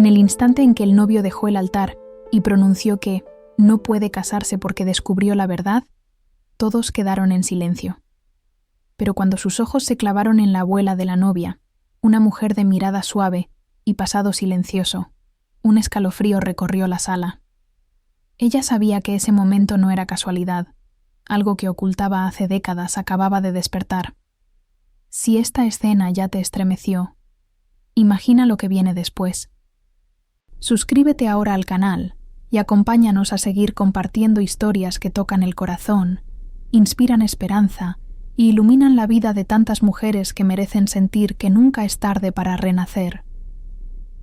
el instante en que el novio dejó el altar y pronunció que no puede casarse porque descubrió la verdad, todos quedaron en silencio. Pero cuando sus ojos se clavaron en la abuela de la novia, una mujer de mirada suave y pasado silencioso, un escalofrío recorrió la sala. Ella sabía que ese momento no era casualidad. Algo que ocultaba hace décadas acababa de despertar. Si esta escena ya te estremeció, imagina lo que viene después. Suscríbete ahora al canal y acompáñanos a seguir compartiendo historias que tocan el corazón, inspiran esperanza y iluminan la vida de tantas mujeres que merecen sentir que nunca es tarde para renacer.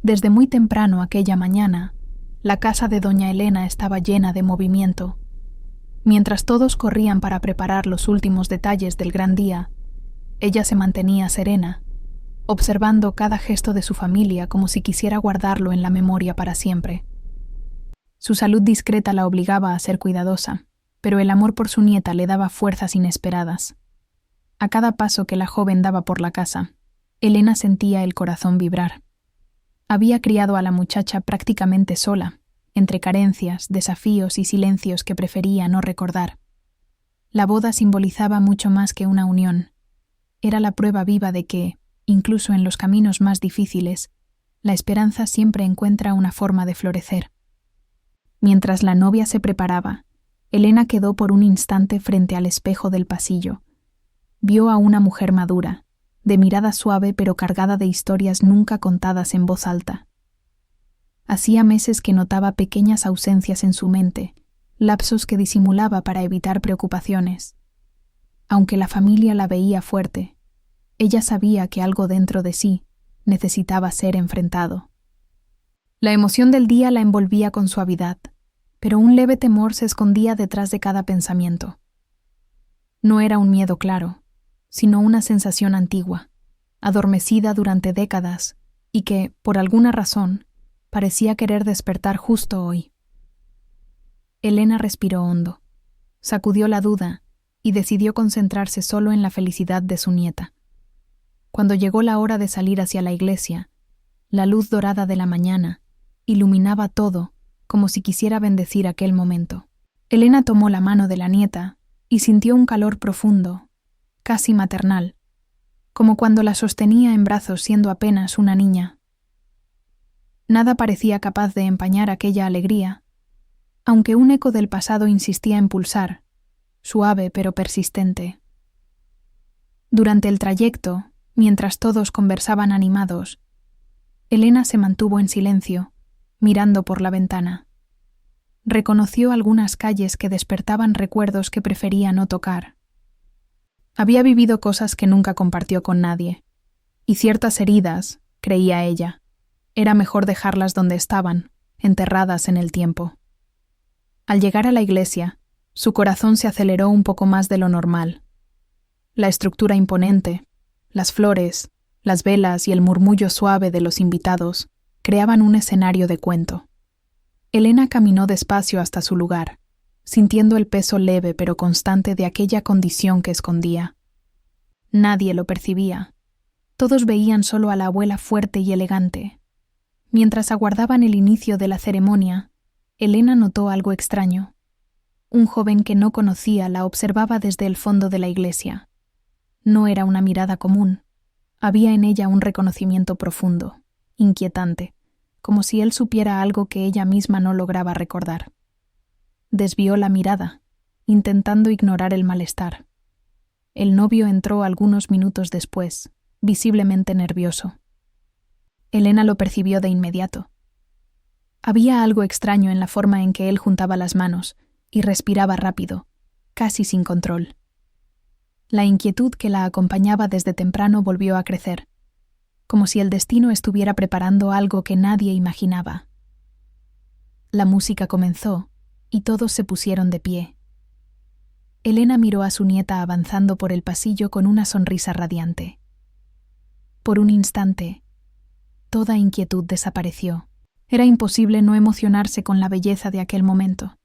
Desde muy temprano aquella mañana, la casa de doña Elena estaba llena de movimiento. Mientras todos corrían para preparar los últimos detalles del gran día, ella se mantenía serena, observando cada gesto de su familia como si quisiera guardarlo en la memoria para siempre. Su salud discreta la obligaba a ser cuidadosa, pero el amor por su nieta le daba fuerzas inesperadas. A cada paso que la joven daba por la casa, Elena sentía el corazón vibrar. Había criado a la muchacha prácticamente sola, entre carencias, desafíos y silencios que prefería no recordar. La boda simbolizaba mucho más que una unión. Era la prueba viva de que, incluso en los caminos más difíciles, la esperanza siempre encuentra una forma de florecer. Mientras la novia se preparaba, Elena quedó por un instante frente al espejo del pasillo. Vio a una mujer madura, de mirada suave pero cargada de historias nunca contadas en voz alta. Hacía meses que notaba pequeñas ausencias en su mente, lapsos que disimulaba para evitar preocupaciones. Aunque la familia la veía fuerte, ella sabía que algo dentro de sí necesitaba ser enfrentado. La emoción del día la envolvía con suavidad, pero un leve temor se escondía detrás de cada pensamiento. No era un miedo claro, sino una sensación antigua, adormecida durante décadas y que, por alguna razón, parecía querer despertar justo hoy. Elena respiró hondo, sacudió la duda y decidió concentrarse solo en la felicidad de su nieta. Cuando llegó la hora de salir hacia la iglesia, la luz dorada de la mañana iluminaba todo como si quisiera bendecir aquel momento. Elena tomó la mano de la nieta y sintió un calor profundo, casi maternal, como cuando la sostenía en brazos siendo apenas una niña. Nada parecía capaz de empañar aquella alegría, aunque un eco del pasado insistía en pulsar, suave pero persistente. Durante el trayecto, mientras todos conversaban animados, Elena se mantuvo en silencio, mirando por la ventana. Reconoció algunas calles que despertaban recuerdos que prefería no tocar. Había vivido cosas que nunca compartió con nadie, y ciertas heridas, creía ella, era mejor dejarlas donde estaban, enterradas en el tiempo. Al llegar a la iglesia, su corazón se aceleró un poco más de lo normal. La estructura imponente, las flores, las velas y el murmullo suave de los invitados creaban un escenario de cuento. Elena caminó despacio hasta su lugar, sintiendo el peso leve pero constante de aquella condición que escondía. Nadie lo percibía. Todos veían solo a la abuela fuerte y elegante. Mientras aguardaban el inicio de la ceremonia, Elena notó algo extraño. Un joven que no conocía la observaba desde el fondo de la iglesia. No era una mirada común. Había en ella un reconocimiento profundo, inquietante, como si él supiera algo que ella misma no lograba recordar. Desvió la mirada, intentando ignorar el malestar. El novio entró algunos minutos después, visiblemente nervioso. Elena lo percibió de inmediato. Había algo extraño en la forma en que él juntaba las manos y respiraba rápido, casi sin control. La inquietud que la acompañaba desde temprano volvió a crecer, como si el destino estuviera preparando algo que nadie imaginaba. La música comenzó y todos se pusieron de pie. Elena miró a su nieta avanzando por el pasillo con una sonrisa radiante. Por un instante, toda inquietud desapareció. Era imposible no emocionarse con la belleza de aquel momento.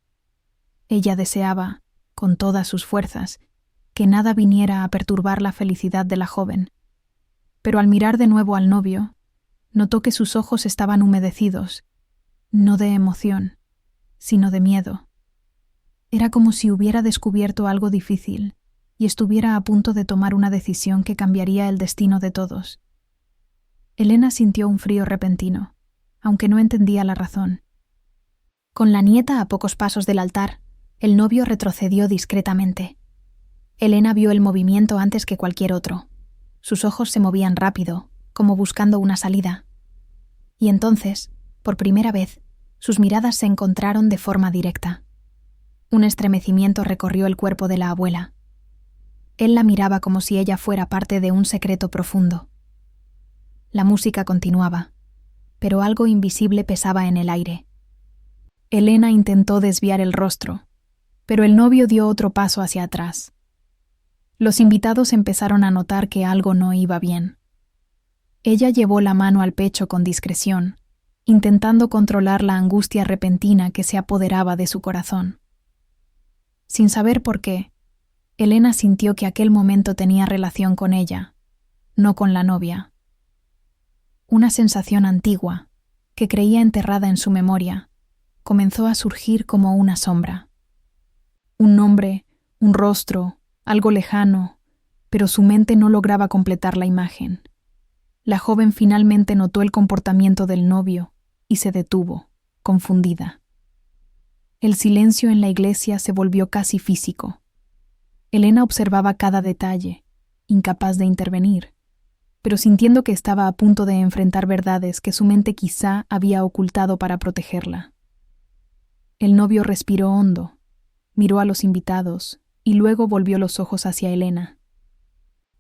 Ella deseaba, con todas sus fuerzas, que nada viniera a perturbar la felicidad de la joven. Pero al mirar de nuevo al novio, notó que sus ojos estaban humedecidos, no de emoción, sino de miedo. Era como si hubiera descubierto algo difícil y estuviera a punto de tomar una decisión que cambiaría el destino de todos. Elena sintió un frío repentino, aunque no entendía la razón. Con la nieta a pocos pasos del altar, el novio retrocedió discretamente. Elena vio el movimiento antes que cualquier otro. Sus ojos se movían rápido, como buscando una salida. Y entonces, por primera vez, sus miradas se encontraron de forma directa. Un estremecimiento recorrió el cuerpo de la abuela. Él la miraba como si ella fuera parte de un secreto profundo. La música continuaba, pero algo invisible pesaba en el aire. Elena intentó desviar el rostro, pero el novio dio otro paso hacia atrás. Los invitados empezaron a notar que algo no iba bien. Ella llevó la mano al pecho con discreción, intentando controlar la angustia repentina que se apoderaba de su corazón. Sin saber por qué, Elena sintió que aquel momento tenía relación con ella, no con la novia. Una sensación antigua, que creía enterrada en su memoria, comenzó a surgir como una sombra. Un nombre, un rostro, algo lejano, pero su mente no lograba completar la imagen. La joven finalmente notó el comportamiento del novio y se detuvo, confundida. El silencio en la iglesia se volvió casi físico. Elena observaba cada detalle, incapaz de intervenir, pero sintiendo que estaba a punto de enfrentar verdades que su mente quizá había ocultado para protegerla. El novio respiró hondo, miró a los invitados y luego volvió los ojos hacia Elena.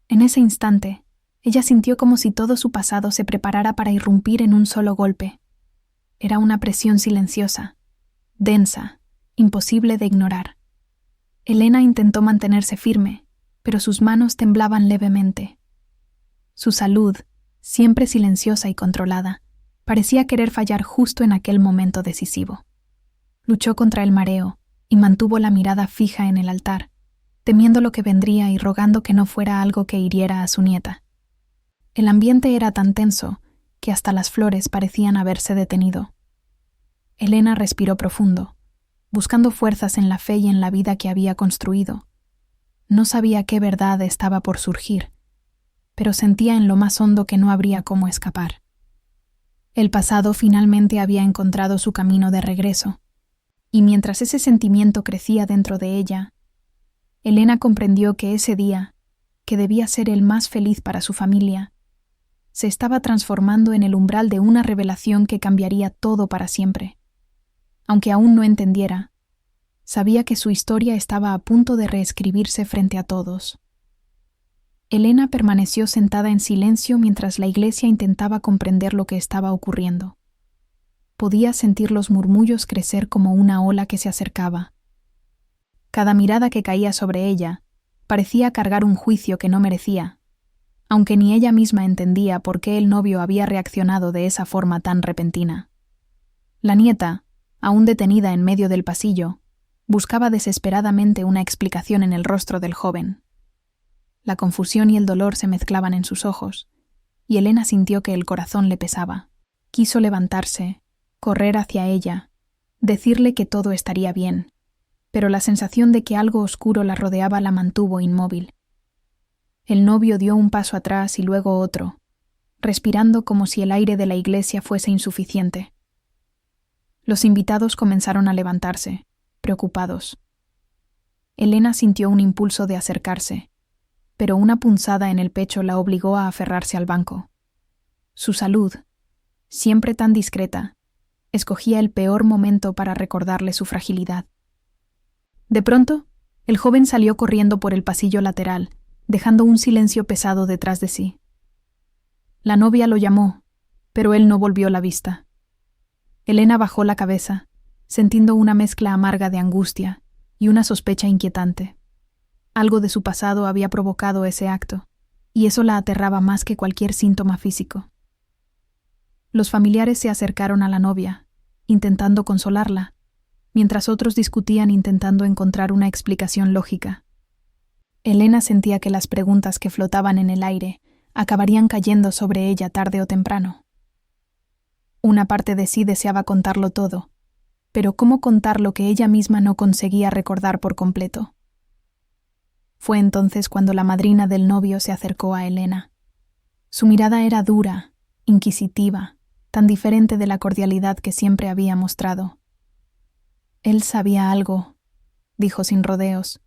En ese instante, ella sintió como si todo su pasado se preparara para irrumpir en un solo golpe. Era una presión silenciosa, densa, imposible de ignorar. Elena intentó mantenerse firme, pero sus manos temblaban levemente. Su salud, siempre silenciosa y controlada, parecía querer fallar justo en aquel momento decisivo. Luchó contra el mareo y mantuvo la mirada fija en el altar, temiendo lo que vendría y rogando que no fuera algo que hiriera a su nieta. El ambiente era tan tenso que hasta las flores parecían haberse detenido. Elena respiró profundo, buscando fuerzas en la fe y en la vida que había construido. No sabía qué verdad estaba por surgir, pero sentía en lo más hondo que no habría cómo escapar. El pasado finalmente había encontrado su camino de regreso, y mientras ese sentimiento crecía dentro de ella, Elena comprendió que ese día, que debía ser el más feliz para su familia, se estaba transformando en el umbral de una revelación que cambiaría todo para siempre. Aunque aún no entendiera, sabía que su historia estaba a punto de reescribirse frente a todos. Elena permaneció sentada en silencio mientras la iglesia intentaba comprender lo que estaba ocurriendo. Podía sentir los murmullos crecer como una ola que se acercaba. Cada mirada que caía sobre ella parecía cargar un juicio que no merecía, aunque ni ella misma entendía por qué el novio había reaccionado de esa forma tan repentina. La nieta, aún detenida en medio del pasillo, buscaba desesperadamente una explicación en el rostro del joven. La confusión y el dolor se mezclaban en sus ojos, y Elena sintió que el corazón le pesaba. Quiso levantarse, correr hacia ella, decirle que todo estaría bien, pero la sensación de que algo oscuro la rodeaba la mantuvo inmóvil. El novio dio un paso atrás y luego otro, respirando como si el aire de la iglesia fuese insuficiente. Los invitados comenzaron a levantarse, preocupados. Elena sintió un impulso de acercarse, pero una punzada en el pecho la obligó a aferrarse al banco. Su salud, siempre tan discreta, escogía el peor momento para recordarle su fragilidad. De pronto, el joven salió corriendo por el pasillo lateral, dejando un silencio pesado detrás de sí. La novia lo llamó, pero él no volvió la vista. Elena bajó la cabeza, sintiendo una mezcla amarga de angustia y una sospecha inquietante. Algo de su pasado había provocado ese acto, y eso la aterraba más que cualquier síntoma físico. Los familiares se acercaron a la novia, intentando consolarla, mientras otros discutían intentando encontrar una explicación lógica. Elena sentía que las preguntas que flotaban en el aire acabarían cayendo sobre ella tarde o temprano. Una parte de sí deseaba contarlo todo, pero ¿cómo contar lo que ella misma no conseguía recordar por completo? Fue entonces cuando la madrina del novio se acercó a Elena. Su mirada era dura, inquisitiva, tan diferente de la cordialidad que siempre había mostrado. Él sabía algo, dijo sin rodeos,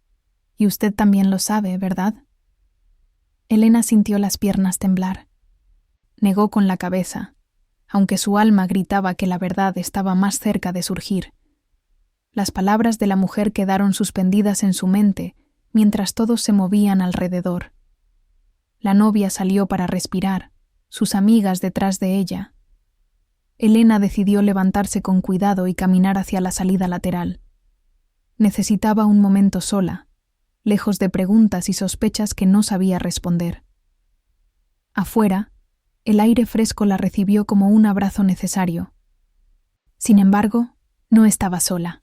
y usted también lo sabe, ¿verdad? Elena sintió las piernas temblar. Negó con la cabeza, aunque su alma gritaba que la verdad estaba más cerca de surgir. Las palabras de la mujer quedaron suspendidas en su mente mientras todos se movían alrededor. La novia salió para respirar, sus amigas detrás de ella. Elena decidió levantarse con cuidado y caminar hacia la salida lateral. Necesitaba un momento sola, lejos de preguntas y sospechas que no sabía responder. Afuera, el aire fresco la recibió como un abrazo necesario. Sin embargo, no estaba sola.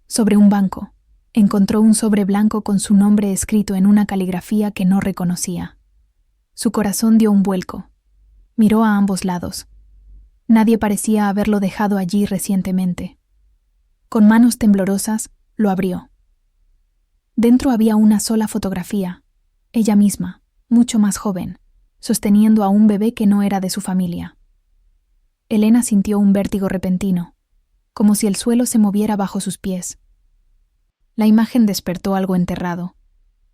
Sobre un banco, encontró un sobre blanco con su nombre escrito en una caligrafía que no reconocía. Su corazón dio un vuelco. Miró a ambos lados. Nadie parecía haberlo dejado allí recientemente. Con manos temblorosas, lo abrió. Dentro había una sola fotografía, ella misma, mucho más joven, sosteniendo a un bebé que no era de su familia. Elena sintió un vértigo repentino, como si el suelo se moviera bajo sus pies. La imagen despertó algo enterrado,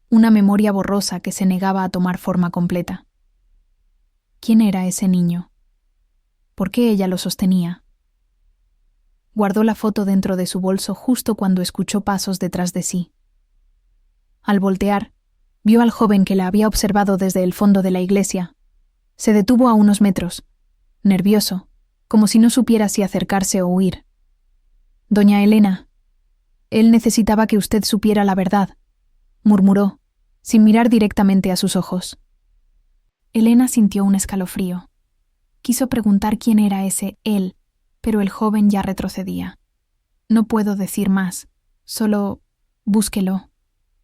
una memoria borrosa que se negaba a tomar forma completa. ¿Quién era ese niño? ¿Por qué ella lo sostenía? Guardó la foto dentro de su bolso justo cuando escuchó pasos detrás de sí. Al voltear, vio al joven que la había observado desde el fondo de la iglesia. Se detuvo a unos metros, nervioso, como si no supiera si acercarse o huir. «Doña Elena, él necesitaba que usted supiera la verdad», murmuró, sin mirar directamente a sus ojos. Elena sintió un escalofrío. Quiso preguntar quién era ese él, pero el joven ya retrocedía. «No puedo decir más, solo búsquelo»,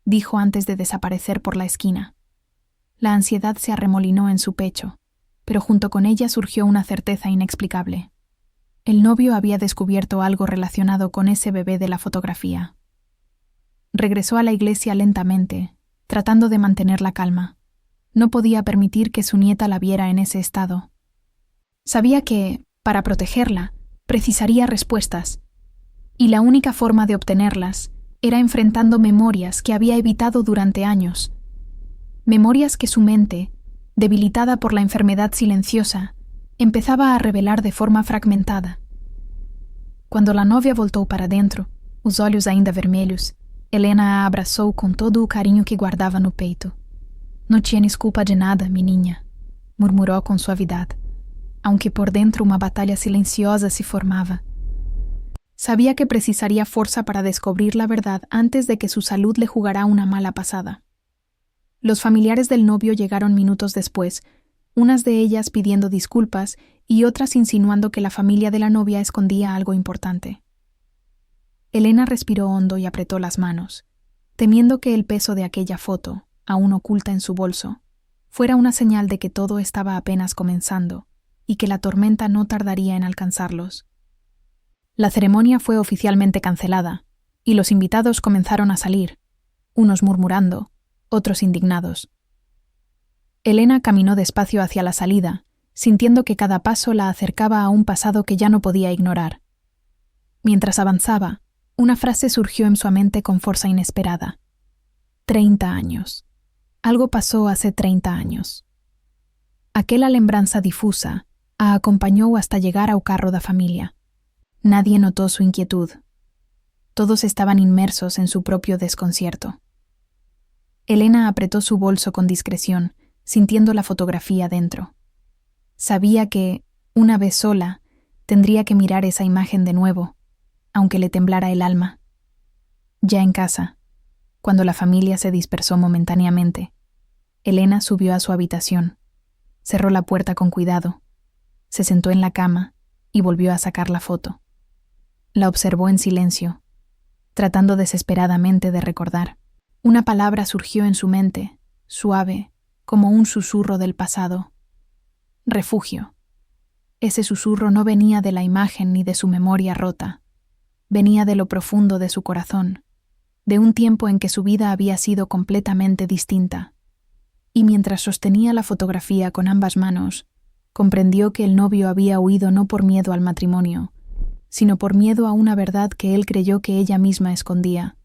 dijo antes de desaparecer por la esquina. La ansiedad se arremolinó en su pecho, pero junto con ella surgió una certeza inexplicable. El novio había descubierto algo relacionado con ese bebé de la fotografía. Regresó a la iglesia lentamente, tratando de mantener la calma. No podía permitir que su nieta la viera en ese estado. Sabía que, para protegerla, precisaría respuestas, y la única forma de obtenerlas era enfrentando memorias que había evitado durante años. Memorias que su mente, debilitada por la enfermedad silenciosa, empezaba a revelar de forma fragmentada. Quando a novia voltou para dentro, os olhos ainda vermelhos, Helena a abraçou com todo o carinho que guardava no peito. «No tienes culpa de nada, menina», murmurou com suavidade, aunque por dentro uma batalha silenciosa se formava. Sabía que precisaría fuerza para descubrir la verdad antes de que su salud le jugara una mala pasada. Los familiares del novio llegaron minutos después, unas de ellas pidiendo disculpas y otras insinuando que la familia de la novia escondía algo importante. Elena respiró hondo y apretó las manos, temiendo que el peso de aquella foto, aún oculta en su bolso, fuera una señal de que todo estaba apenas comenzando y que la tormenta no tardaría en alcanzarlos. La ceremonia fue oficialmente cancelada, y los invitados comenzaron a salir, unos murmurando, otros indignados. Elena caminó despacio hacia la salida, sintiendo que cada paso la acercaba a un pasado que ya no podía ignorar. Mientras avanzaba, una frase surgió en su mente con fuerza inesperada. 30 años. Algo pasó hace 30 años. Aquela lembranza difusa a acompañó hasta llegar ao carro da familia. Nadie notó su inquietud. Todos estaban inmersos en su propio desconcierto. Elena apretó su bolso con discreción, sintiendo la fotografía dentro. Sabía que, una vez sola, tendría que mirar esa imagen de nuevo, aunque le temblara el alma. Ya en casa, cuando la familia se dispersó momentáneamente, Elena subió a su habitación, cerró la puerta con cuidado, se sentó en la cama y volvió a sacar la foto. La observó en silencio, tratando desesperadamente de recordar. Una palabra surgió en su mente, suave, como un susurro del pasado. Refugio. Ese susurro no venía de la imagen ni de su memoria rota. Venía de lo profundo de su corazón, de un tiempo en que su vida había sido completamente distinta. Y mientras sostenía la fotografía con ambas manos, comprendió que el novio había huido no por miedo al matrimonio, sino por miedo a una verdad que él creyó que ella misma escondía.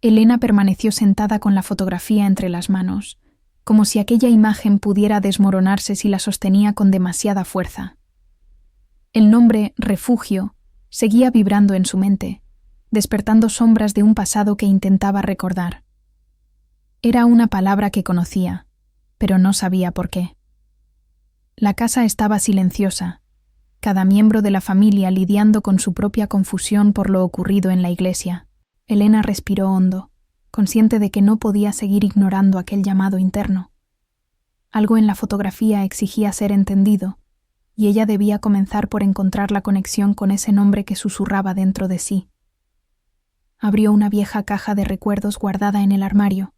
Elena permaneció sentada con la fotografía entre las manos, como si aquella imagen pudiera desmoronarse si la sostenía con demasiada fuerza. El nombre refugio seguía vibrando en su mente, despertando sombras de un pasado que intentaba recordar. Era una palabra que conocía, pero no sabía por qué. La casa estaba silenciosa, cada miembro de la familia lidiando con su propia confusión por lo ocurrido en la iglesia. Elena respiró hondo, consciente de que no podía seguir ignorando aquel llamado interno. Algo en la fotografía exigía ser entendido, y ella debía comenzar por encontrar la conexión con ese nombre que susurraba dentro de sí. Abrió una vieja caja de recuerdos guardada en el armario.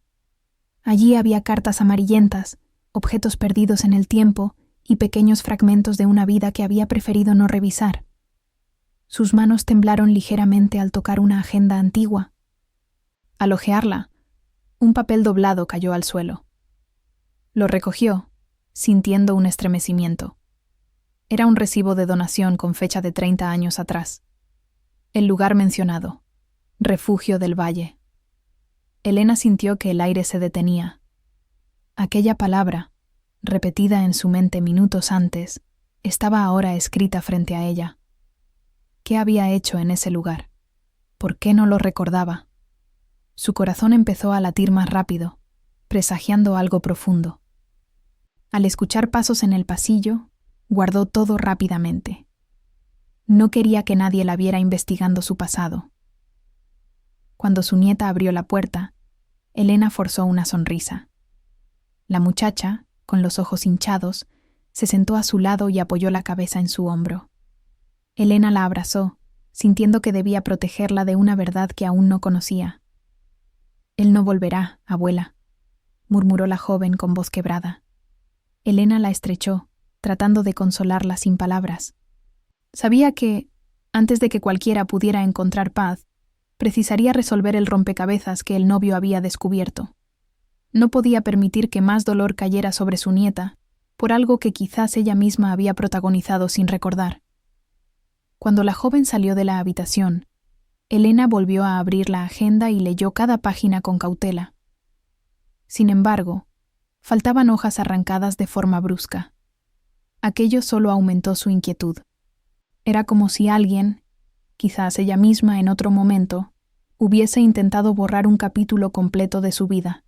Allí había cartas amarillentas, objetos perdidos en el tiempo y pequeños fragmentos de una vida que había preferido no revisar. Sus manos temblaron ligeramente al tocar una agenda antigua. Al hojearla, un papel doblado cayó al suelo. Lo recogió, sintiendo un estremecimiento. Era un recibo de donación con fecha de 30 años atrás. El lugar mencionado, Refugio del Valle. Elena sintió que el aire se detenía. Aquella palabra, repetida en su mente minutos antes, estaba ahora escrita frente a ella. ¿Qué había hecho en ese lugar? ¿Por qué no lo recordaba? Su corazón empezó a latir más rápido, presagiando algo profundo. Al escuchar pasos en el pasillo, guardó todo rápidamente. No quería que nadie la viera investigando su pasado. Cuando su nieta abrió la puerta, Elena forzó una sonrisa. La muchacha, con los ojos hinchados, se sentó a su lado y apoyó la cabeza en su hombro. Elena la abrazó, sintiendo que debía protegerla de una verdad que aún no conocía. «Él no volverá, abuela», murmuró la joven con voz quebrada. Elena la estrechó, tratando de consolarla sin palabras. Sabía que, antes de que cualquiera pudiera encontrar paz, precisaría resolver el rompecabezas que el novio había descubierto. No podía permitir que más dolor cayera sobre su nieta, por algo que quizás ella misma había protagonizado sin recordar. Cuando la joven salió de la habitación, Elena volvió a abrir la agenda y leyó cada página con cautela. Sin embargo, faltaban hojas arrancadas de forma brusca. Aquello solo aumentó su inquietud. Era como si alguien, quizás ella misma en otro momento, hubiese intentado borrar un capítulo completo de su vida.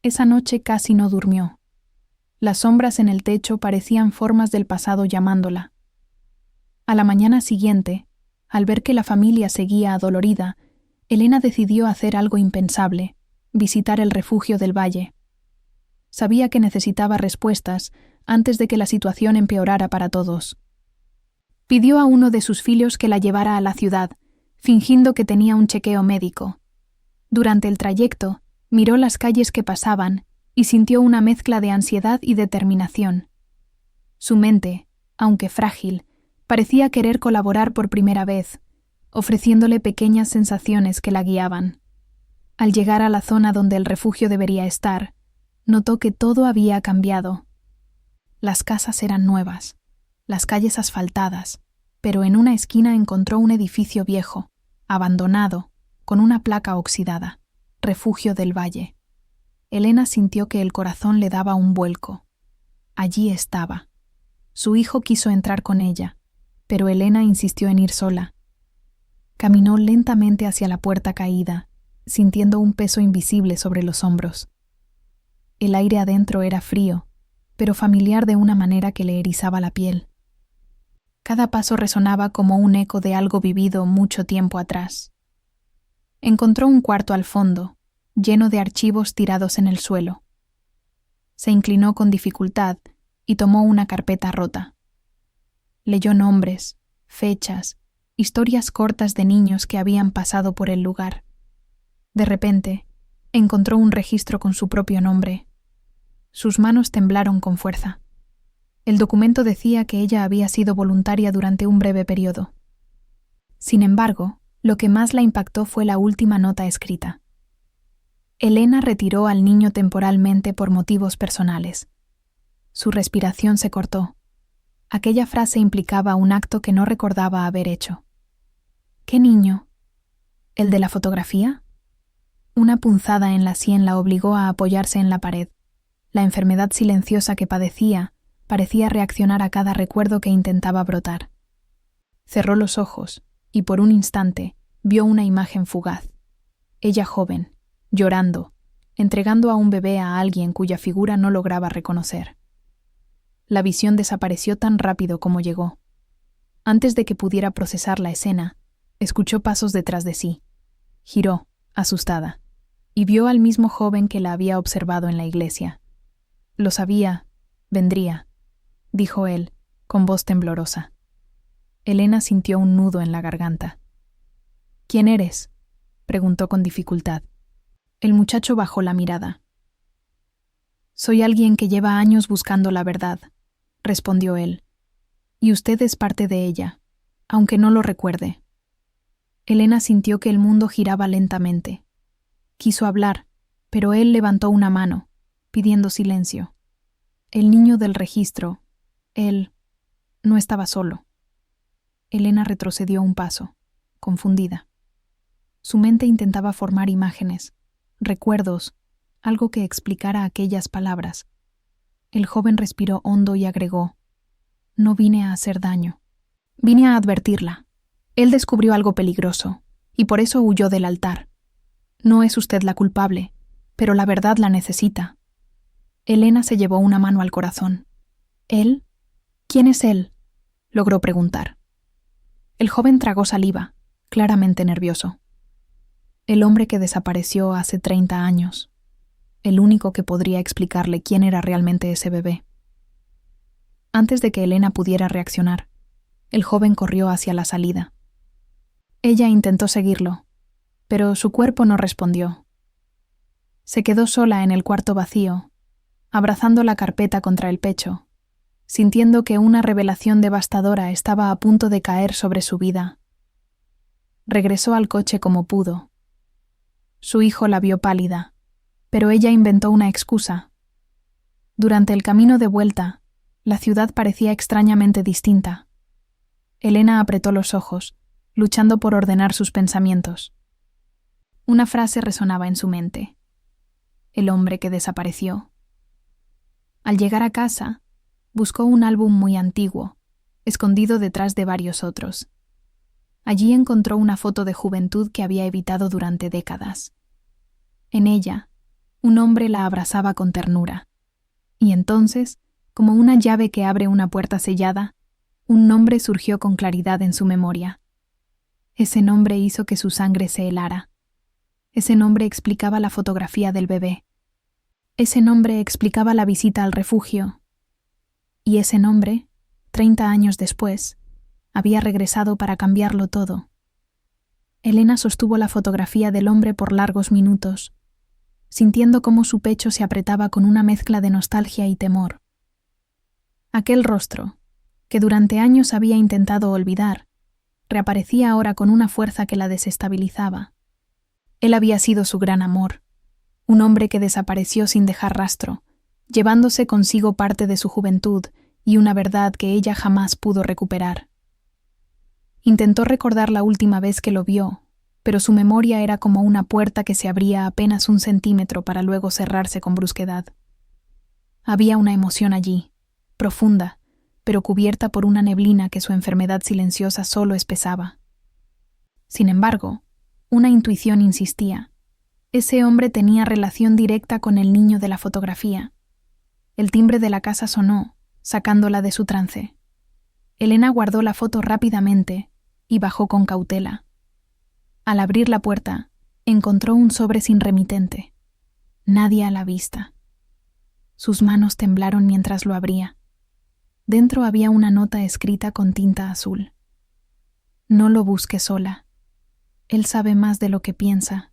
Esa noche casi no durmió. Las sombras en el techo parecían formas del pasado llamándola. A la mañana siguiente, al ver que la familia seguía adolorida, Elena decidió hacer algo impensable, visitar el refugio del valle. Sabía que necesitaba respuestas antes de que la situación empeorara para todos. Pidió a uno de sus filios que la llevara a la ciudad, fingindo que tenía un chequeo médico. Durante el trayecto, miró las calles que pasaban y sintió una mezcla de ansiedad y determinación. Su mente, aunque frágil, parecía querer colaborar por primera vez, ofreciéndole pequeñas sensaciones que la guiaban. Al llegar a la zona donde el refugio debería estar, notó que todo había cambiado. Las casas eran nuevas, las calles asfaltadas, pero en una esquina encontró un edificio viejo, abandonado, con una placa oxidada, Refugio del Valle. Elena sintió que el corazón le daba un vuelco. Allí estaba. Su hijo quiso entrar con ella, pero Elena insistió en ir sola. Caminó lentamente hacia la puerta caída, sintiendo un peso invisible sobre los hombros. El aire adentro era frío, pero familiar de una manera que le erizaba la piel. Cada paso resonaba como un eco de algo vivido mucho tiempo atrás. Encontró un cuarto al fondo, lleno de archivos tirados en el suelo. Se inclinó con dificultad y tomó una carpeta rota. Leyó nombres, fechas, historias cortas de niños que habían pasado por el lugar. De repente, encontró un registro con su propio nombre. Sus manos temblaron con fuerza. El documento decía que ella había sido voluntaria durante un breve periodo. Sin embargo, lo que más la impactó fue la última nota escrita. Elena retiró al niño temporalmente por motivos personales. Su respiración se cortó. Aquella frase implicaba un acto que no recordaba haber hecho. ¿Qué niño? ¿El de la fotografía? Una punzada en la sien la obligó a apoyarse en la pared. La enfermedad silenciosa que padecía parecía reaccionar a cada recuerdo que intentaba brotar. Cerró los ojos y por un instante vio una imagen fugaz. Ella joven, llorando, entregando a un bebé a alguien cuya figura no lograba reconocer. La visión desapareció tan rápido como llegó. Antes de que pudiera procesar la escena, escuchó pasos detrás de sí. Giró, asustada, y vio al mismo joven que la había observado en la iglesia. Lo sabía, vendría, dijo él, con voz temblorosa. Elena sintió un nudo en la garganta. ¿Quién eres?, preguntó con dificultad. El muchacho bajó la mirada. Soy alguien que lleva años buscando la verdad, respondió él, y usted es parte de ella, aunque no lo recuerde. Elena sintió que el mundo giraba lentamente. Quiso hablar, pero él levantó una mano, pidiendo silencio. El niño del registro, él, no estaba solo. Elena retrocedió un paso, confundida. Su mente intentaba formar imágenes, recuerdos, algo que explicara aquellas palabras. El joven respiró hondo y agregó: no vine a hacer daño. Vine a advertirla. Él descubrió algo peligroso, y por eso huyó del altar. No es usted la culpable, pero la verdad la necesita. Elena se llevó una mano al corazón. ¿Él? ¿Quién es él?, logró preguntar. El joven tragó saliva, claramente nervioso. El hombre que desapareció hace 30 años. El único que podría explicarle quién era realmente ese bebé. Antes de que Elena pudiera reaccionar, el joven corrió hacia la salida. Ella intentó seguirlo, pero su cuerpo no respondió. Se quedó sola en el cuarto vacío, abrazando la carpeta contra el pecho, sintiendo que una revelación devastadora estaba a punto de caer sobre su vida. Regresó al coche como pudo. Su hijo la vio pálida, pero ella inventó una excusa. Durante el camino de vuelta, la ciudad parecía extrañamente distinta. Elena apretó los ojos, luchando por ordenar sus pensamientos. Una frase resonaba en su mente. El hombre que desapareció. Al llegar a casa, buscó un álbum muy antiguo, escondido detrás de varios otros. Allí encontró una foto de juventud que había evitado durante décadas. En ella, un hombre la abrazaba con ternura. Y entonces, como una llave que abre una puerta sellada, un nombre surgió con claridad en su memoria. Ese nombre hizo que su sangre se helara. Ese nombre explicaba la fotografía del bebé. Ese nombre explicaba la visita al refugio. Y ese nombre, 30 años después, había regresado para cambiarlo todo. Elena sostuvo la fotografía del hombre por largos minutos, sintiendo cómo su pecho se apretaba con una mezcla de nostalgia y temor. Aquel rostro, que durante años había intentado olvidar, reaparecía ahora con una fuerza que la desestabilizaba. Él había sido su gran amor, un hombre que desapareció sin dejar rastro, llevándose consigo parte de su juventud y una verdad que ella jamás pudo recuperar. Intentó recordar la última vez que lo vio, pero su memoria era como una puerta que se abría apenas 1 centímetro para luego cerrarse con brusquedad. Había una emoción allí, profunda, pero cubierta por una neblina que su enfermedad silenciosa solo espesaba. Sin embargo, una intuición insistía. Ese hombre tenía relación directa con el niño de la fotografía. El timbre de la casa sonó, sacándola de su trance. Elena guardó la foto rápidamente y bajó con cautela. Al abrir la puerta, encontró un sobre sin remitente. Nadie a la vista. Sus manos temblaron mientras lo abría. Dentro había una nota escrita con tinta azul. No lo busque sola. Él sabe más de lo que piensa.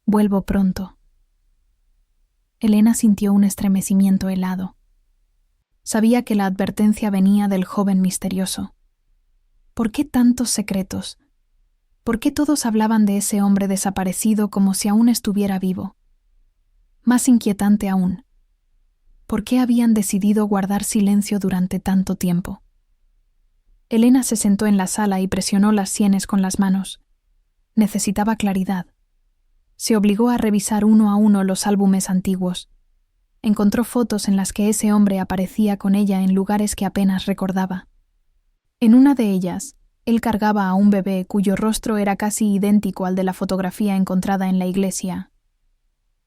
Vuelvo pronto. Elena sintió un estremecimiento helado. Sabía que la advertencia venía del joven misterioso. ¿Por qué tantos secretos? ¿Por qué todos hablaban de ese hombre desaparecido como si aún estuviera vivo? Más inquietante aún, ¿por qué habían decidido guardar silencio durante tanto tiempo? Elena se sentó en la sala y presionó las sienes con las manos. Necesitaba claridad. Se obligó a revisar uno a uno los álbumes antiguos. Encontró fotos en las que ese hombre aparecía con ella en lugares que apenas recordaba. En una de ellas, él cargaba a un bebé cuyo rostro era casi idéntico al de la fotografía encontrada en la iglesia.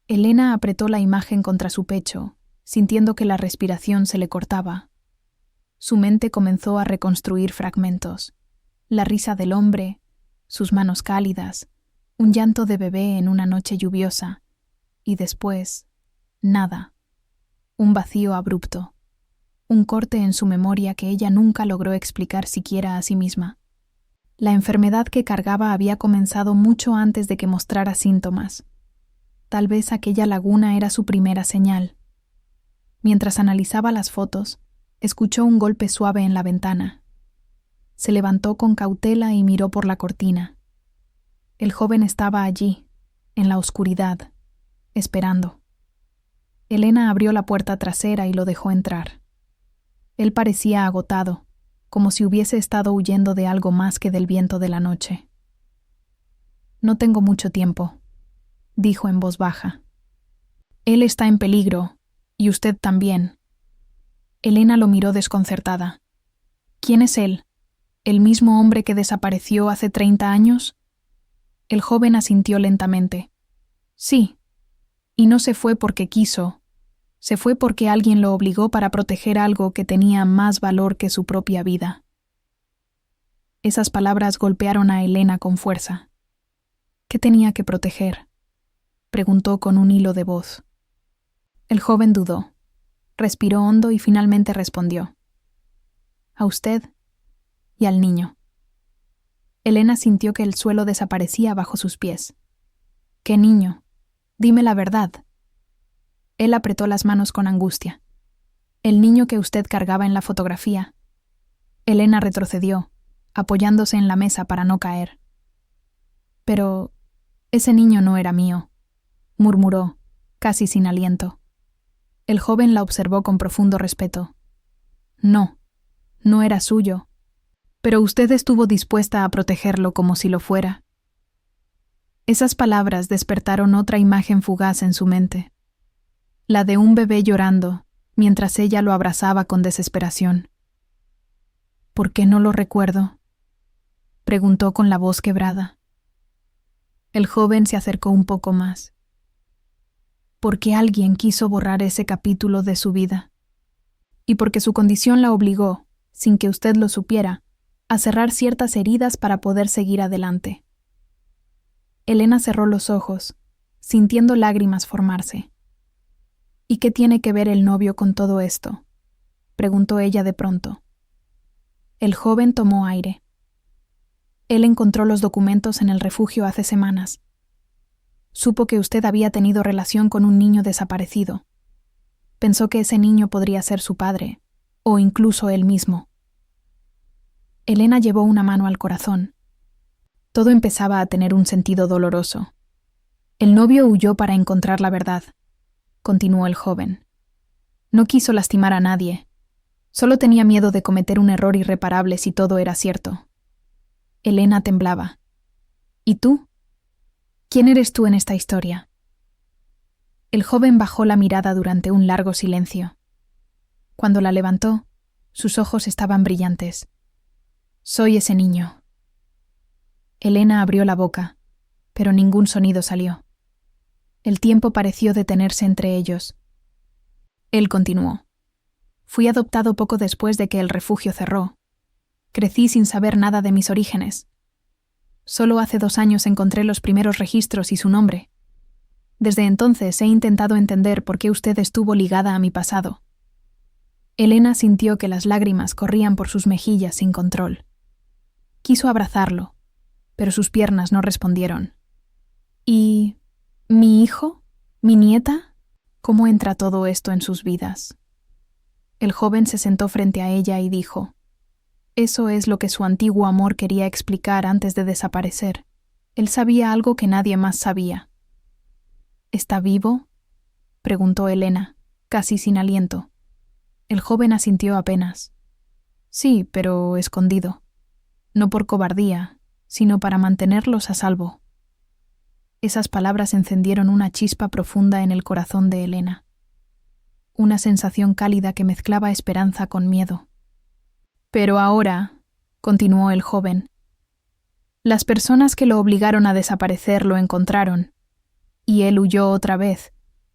Elena apretó la imagen contra su pecho, sintiendo que la respiración se le cortaba. Su mente comenzó a reconstruir fragmentos. La risa del hombre, sus manos cálidas, un llanto de bebé en una noche lluviosa, y después, nada. Un vacío abrupto. Un corte en su memoria que ella nunca logró explicar siquiera a sí misma. La enfermedad que cargaba había comenzado mucho antes de que mostrara síntomas. Tal vez aquella laguna era su primera señal. Mientras analizaba las fotos, escuchó un golpe suave en la ventana. Se levantó con cautela y miró por la cortina. El joven estaba allí, en la oscuridad, esperando. Elena abrió la puerta trasera y lo dejó entrar. Él parecía agotado, como si hubiese estado huyendo de algo más que del viento de la noche. «No tengo mucho tiempo», dijo en voz baja. «Él está en peligro, y usted también». Elena lo miró desconcertada. «¿Quién es él? ¿El mismo hombre que desapareció hace 30 años?» El joven asintió lentamente. «Sí, y no se fue porque quiso. Se fue porque alguien lo obligó para proteger algo que tenía más valor que su propia vida». Esas palabras golpearon a Elena con fuerza. ¿Qué tenía que proteger?, preguntó con un hilo de voz. El joven dudó, respiró hondo y finalmente respondió. «A usted y al niño». Elena sintió que el suelo desaparecía bajo sus pies. «¿Qué niño? Dime la verdad». Él apretó las manos con angustia. «El niño que usted cargaba en la fotografía». Elena retrocedió, apoyándose en la mesa para no caer. «Pero ese niño no era mío», murmuró, casi sin aliento. El joven la observó con profundo respeto. «No, no era suyo. Pero usted estuvo dispuesta a protegerlo como si lo fuera». Esas palabras despertaron otra imagen fugaz en su mente. La de un bebé llorando, mientras ella lo abrazaba con desesperación. «¿Por qué no lo recuerdo?», preguntó con la voz quebrada. El joven se acercó un poco más. «Porque alguien quiso borrar ese capítulo de su vida. Y porque su condición la obligó, sin que usted lo supiera, a cerrar ciertas heridas para poder seguir adelante». Elena cerró los ojos, sintiendo lágrimas formarse. «¿Y qué tiene que ver el novio con todo esto?», preguntó ella de pronto. El joven tomó aire. Él encontró los documentos en el refugio hace semanas. Supo que usted había tenido relación con un niño desaparecido. Pensó que ese niño podría ser su padre, o incluso él mismo. Elena llevó una mano al corazón. Todo empezaba a tener un sentido doloroso. El novio huyó para encontrar la verdad, continuó el joven. No quiso lastimar a nadie. Solo tenía miedo de cometer un error irreparable si todo era cierto. Elena temblaba. ¿Y tú? ¿Quién eres tú en esta historia? El joven bajó la mirada durante un largo silencio. Cuando la levantó, sus ojos estaban brillantes. Soy ese niño. Elena abrió la boca, pero ningún sonido salió. El tiempo pareció detenerse entre ellos. Él continuó. Fui adoptado poco después de que el refugio cerró. Crecí sin saber nada de mis orígenes. Solo hace 2 años encontré los primeros registros y su nombre. Desde entonces he intentado entender por qué usted estuvo ligada a mi pasado. Elena sintió que las lágrimas corrían por sus mejillas sin control. Quiso abrazarlo, pero sus piernas no respondieron. ¿Y mi hijo? ¿Mi nieta? ¿Cómo entra todo esto en sus vidas? El joven se sentó frente a ella y dijo: «Eso es lo que su antiguo amor quería explicar antes de desaparecer. Él sabía algo que nadie más sabía». «¿Está vivo?», preguntó Elena, casi sin aliento. El joven asintió apenas. «Sí, pero escondido. No por cobardía, sino para mantenerlos a salvo». Esas palabras encendieron una chispa profunda en el corazón de Elena. Una sensación cálida que mezclaba esperanza con miedo. «Pero ahora», continuó el joven, «las personas que lo obligaron a desaparecer lo encontraron, y él huyó otra vez,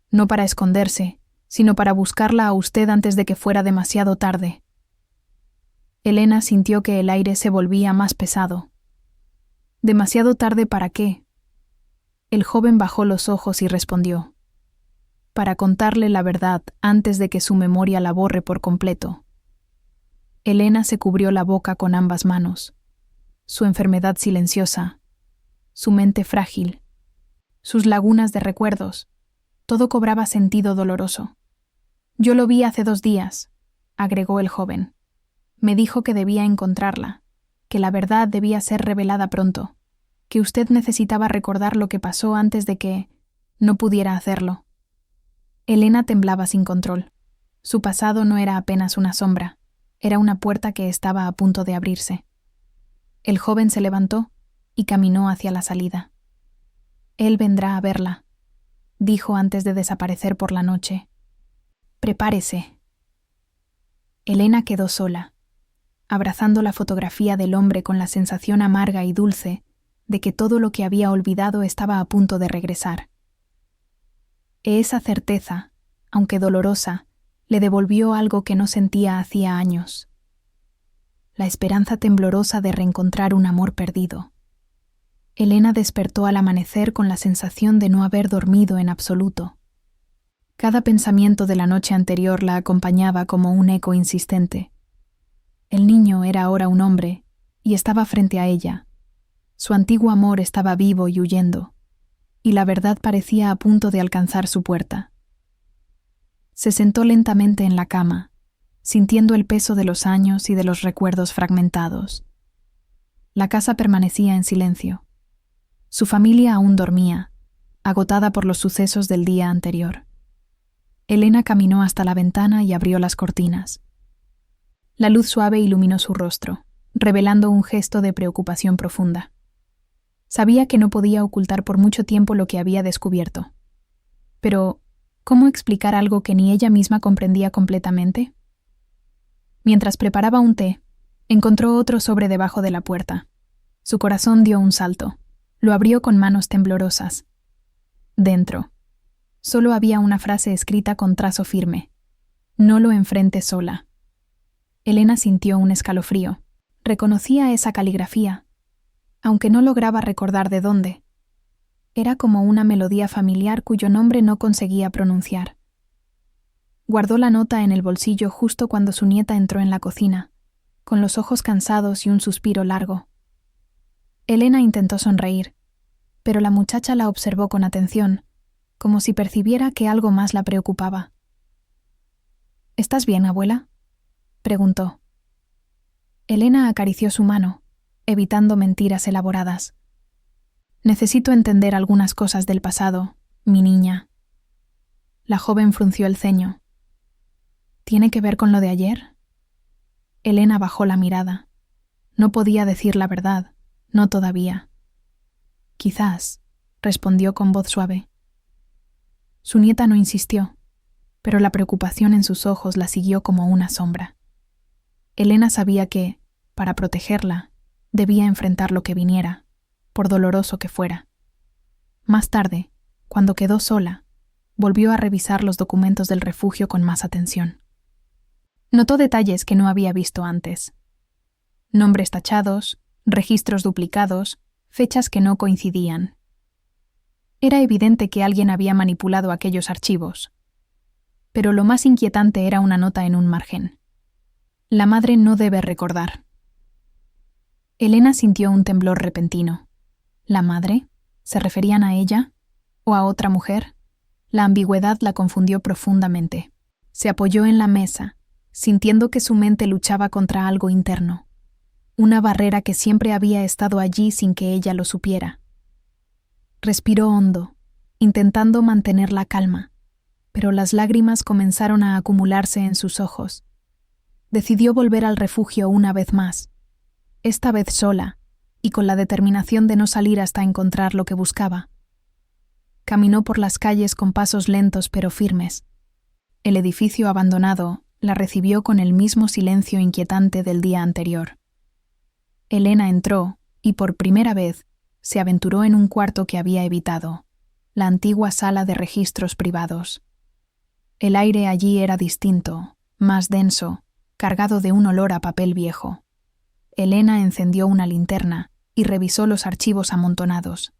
no para esconderse, sino para buscarla a usted antes de que fuera demasiado tarde». Elena sintió que el aire se volvía más pesado. ¿Demasiado tarde para qué? El joven bajó los ojos y respondió: «Para contarle la verdad antes de que su memoria la borre por completo». Elena se cubrió la boca con ambas manos. Su enfermedad silenciosa, su mente frágil, sus lagunas de recuerdos, todo cobraba sentido doloroso. «Yo lo vi hace 2 días», agregó el joven. «Me dijo que debía encontrarla, que la verdad debía ser revelada pronto, que usted necesitaba recordar lo que pasó antes de que no pudiera hacerlo». Elena temblaba sin control. Su pasado no era apenas una sombra, era una puerta que estaba a punto de abrirse. El joven se levantó y caminó hacia la salida. «Él vendrá a verla», dijo antes de desaparecer por la noche. «Prepárese». Elena quedó sola, abrazando la fotografía del hombre con la sensación amarga y dulce de que todo lo que había olvidado estaba a punto de regresar. Esa certeza, aunque dolorosa, le devolvió algo que no sentía hacía años: la esperanza temblorosa de reencontrar un amor perdido. Elena despertó al amanecer con la sensación de no haber dormido en absoluto. Cada pensamiento de la noche anterior la acompañaba como un eco insistente. El niño era ahora un hombre y estaba frente a ella. Su antiguo amor estaba vivo y huyendo, y la verdad parecía a punto de alcanzar su puerta. Se sentó lentamente en la cama, sintiendo el peso de los años y de los recuerdos fragmentados. La casa permanecía en silencio. Su familia aún dormía, agotada por los sucesos del día anterior. Elena caminó hasta la ventana y abrió las cortinas. La luz suave iluminó su rostro, revelando un gesto de preocupación profunda. Sabía que no podía ocultar por mucho tiempo lo que había descubierto. Pero, ¿cómo explicar algo que ni ella misma comprendía completamente? Mientras preparaba un té, encontró otro sobre debajo de la puerta. Su corazón dio un salto. Lo abrió con manos temblorosas. Dentro, solo había una frase escrita con trazo firme: «No lo enfrentes sola». Elena sintió un escalofrío. Reconocía esa caligrafía, aunque no lograba recordar de dónde. Era como una melodía familiar cuyo nombre no conseguía pronunciar. Guardó la nota en el bolsillo justo cuando su nieta entró en la cocina, con los ojos cansados y un suspiro largo. Elena intentó sonreír, pero la muchacha la observó con atención, como si percibiera que algo más la preocupaba. «¿Estás bien, abuela?», preguntó. Elena acarició su mano, evitando mentiras elaboradas. «Necesito entender algunas cosas del pasado, mi niña». La joven frunció el ceño. «¿Tiene que ver con lo de ayer?». Elena bajó la mirada. No podía decir la verdad, no todavía. «Quizás», respondió con voz suave. Su nieta no insistió, pero la preocupación en sus ojos la siguió como una sombra. Elena sabía que, para protegerla, debía enfrentar lo que viniera, por doloroso que fuera. Más tarde, cuando quedó sola, volvió a revisar los documentos del refugio con más atención. Notó detalles que no había visto antes. Nombres tachados, registros duplicados, fechas que no coincidían. Era evidente que alguien había manipulado aquellos archivos. Pero lo más inquietante era una nota en un margen: «La madre no debe recordar». Elena sintió un temblor repentino. ¿La madre? ¿Se referían a ella? ¿O a otra mujer? La ambigüedad la confundió profundamente. Se apoyó en la mesa, sintiendo que su mente luchaba contra algo interno, una barrera que siempre había estado allí sin que ella lo supiera. Respiró hondo, intentando mantener la calma, pero las lágrimas comenzaron a acumularse en sus ojos. Decidió volver al refugio una vez más, esta vez sola, y con la determinación de no salir hasta encontrar lo que buscaba. Caminó por las calles con pasos lentos pero firmes. El edificio abandonado la recibió con el mismo silencio inquietante del día anterior. Elena entró y por primera vez se aventuró en un cuarto que había evitado, la antigua sala de registros privados. El aire allí era distinto, más denso, cargado de un olor a papel viejo. Elena encendió una linterna y revisó los archivos amontonados.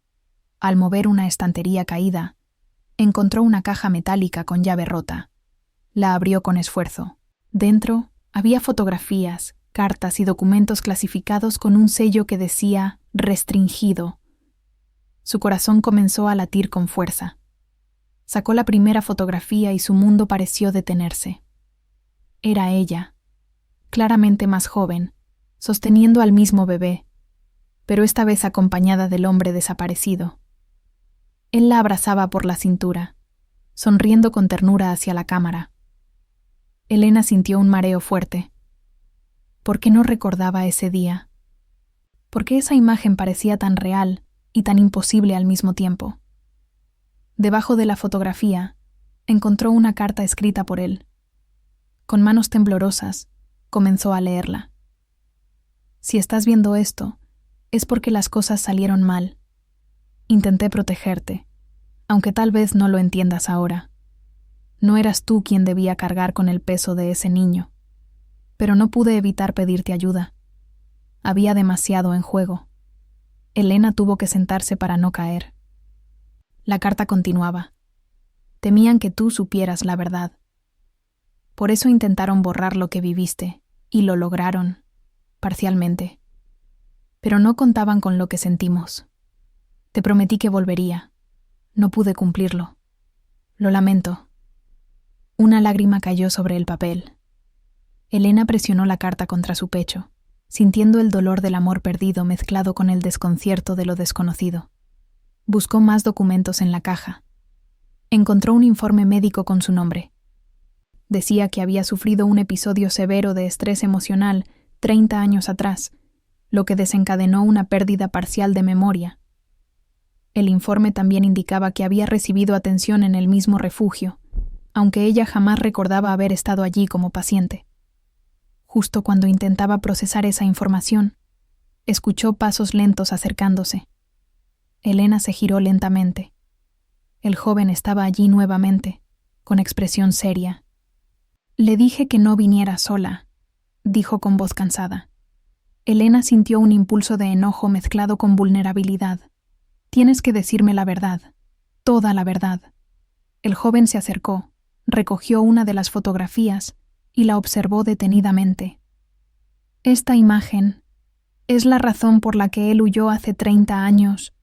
Al mover una estantería caída, encontró una caja metálica con llave rota. La abrió con esfuerzo. Dentro había fotografías, cartas y documentos clasificados con un sello que decía «restringido». Su corazón comenzó a latir con fuerza. Sacó la primera fotografía y su mundo pareció detenerse. Era ella, claramente más joven, sosteniendo al mismo bebé, pero esta vez acompañada del hombre desaparecido. Él la abrazaba por la cintura, sonriendo con ternura hacia la cámara. Elena sintió un mareo fuerte. ¿Por qué no recordaba ese día? ¿Por qué esa imagen parecía tan real y tan imposible al mismo tiempo? Debajo de la fotografía, encontró una carta escrita por él. Con manos temblorosas, comenzó a leerla. Si estás viendo esto, es porque las cosas salieron mal. Intenté protegerte, aunque tal vez no lo entiendas ahora. No eras tú quien debía cargar con el peso de ese niño, pero no pude evitar pedirte ayuda. Había demasiado en juego. Elena tuvo que sentarse para no caer. La carta continuaba. Temían que tú supieras la verdad. Por eso intentaron borrar lo que viviste, y lo lograron, parcialmente. Pero no contaban con lo que sentimos. Te prometí que volvería. No pude cumplirlo. Lo lamento. Una lágrima cayó sobre el papel. Elena presionó la carta contra su pecho, sintiendo el dolor del amor perdido mezclado con el desconcierto de lo desconocido. Buscó más documentos en la caja. Encontró un informe médico con su nombre. Decía que había sufrido un episodio severo de estrés emocional 30 años atrás, lo que desencadenó una pérdida parcial de memoria. El informe también indicaba que había recibido atención en el mismo refugio, aunque ella jamás recordaba haber estado allí como paciente. Justo cuando intentaba procesar esa información, escuchó pasos lentos acercándose. Elena se giró lentamente. El joven estaba allí nuevamente, con expresión seria. «Le dije que no viniera sola», dijo con voz cansada. Elena sintió un impulso de enojo mezclado con vulnerabilidad. «Tienes que decirme la verdad, toda la verdad». El joven se acercó, recogió una de las fotografías y la observó detenidamente. «Esta imagen es la razón por la que él huyó hace 30 años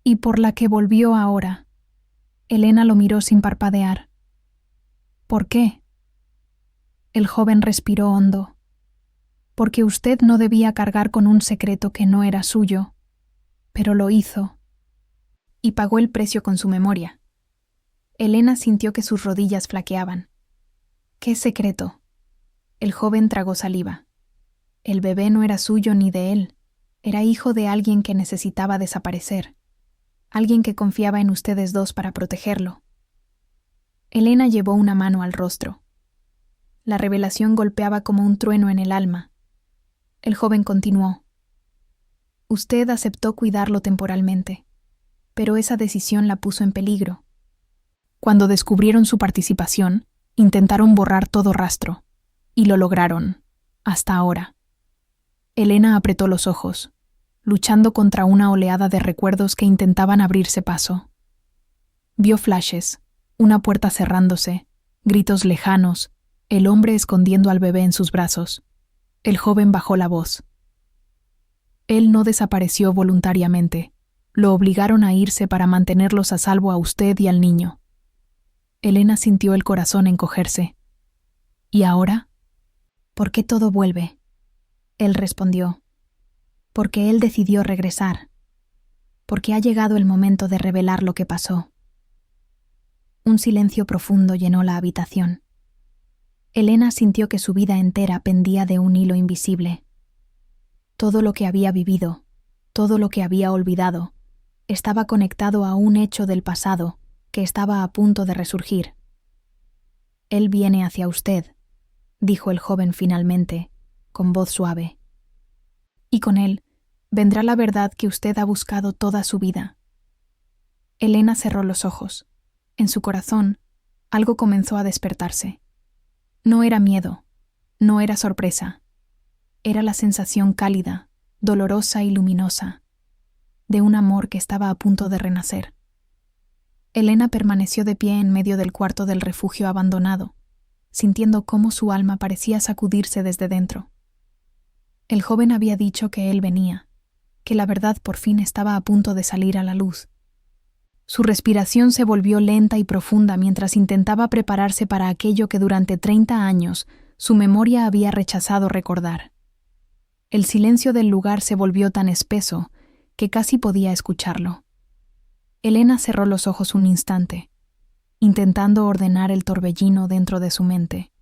y por la que volvió ahora». Elena lo miró sin parpadear. «¿Por qué?» El joven respiró hondo. «Porque usted no debía cargar con un secreto que no era suyo, pero lo hizo. Y pagó el precio con su memoria». Elena sintió que sus rodillas flaqueaban. «¿Qué secreto?» El joven tragó saliva. El bebé no era suyo ni de él. Era hijo de alguien que necesitaba desaparecer. Alguien que confiaba en ustedes dos para protegerlo. Elena llevó una mano al rostro. La revelación golpeaba como un trueno en el alma. El joven continuó. «Usted aceptó cuidarlo temporalmente, pero esa decisión la puso en peligro. Cuando descubrieron su participación, intentaron borrar todo rastro, y lo lograron, hasta ahora». Elena apretó los ojos, luchando contra una oleada de recuerdos que intentaban abrirse paso. Vio flashes, una puerta cerrándose, gritos lejanos, el hombre escondiendo al bebé en sus brazos. El joven bajó la voz. «Él no desapareció voluntariamente. Lo obligaron a irse para mantenerlos a salvo a usted y al niño». Elena sintió el corazón encogerse. «¿Y ahora?». ¿Por qué todo vuelve? Él respondió, porque él decidió regresar, porque ha llegado el momento de revelar lo que pasó. Un silencio profundo llenó la habitación. Elena sintió que su vida entera pendía de un hilo invisible. Todo lo que había vivido, todo lo que había olvidado, estaba conectado a un hecho del pasado que estaba a punto de resurgir. Él viene hacia usted, dijo el joven finalmente, con voz suave. Y con él vendrá la verdad que usted ha buscado toda su vida. Elena cerró los ojos. En su corazón, algo comenzó a despertarse. No era miedo, no era sorpresa. Era la sensación cálida, dolorosa y luminosa, de un amor que estaba a punto de renacer. Elena permaneció de pie en medio del cuarto del refugio abandonado, sintiendo cómo su alma parecía sacudirse desde dentro. El joven había dicho que él venía, que la verdad por fin estaba a punto de salir a la luz. Su respiración se volvió lenta y profunda mientras intentaba prepararse para aquello que durante 30 años su memoria había rechazado recordar. El silencio del lugar se volvió tan espeso que casi podía escucharlo. Elena cerró los ojos un instante, intentando ordenar el torbellino dentro de su mente.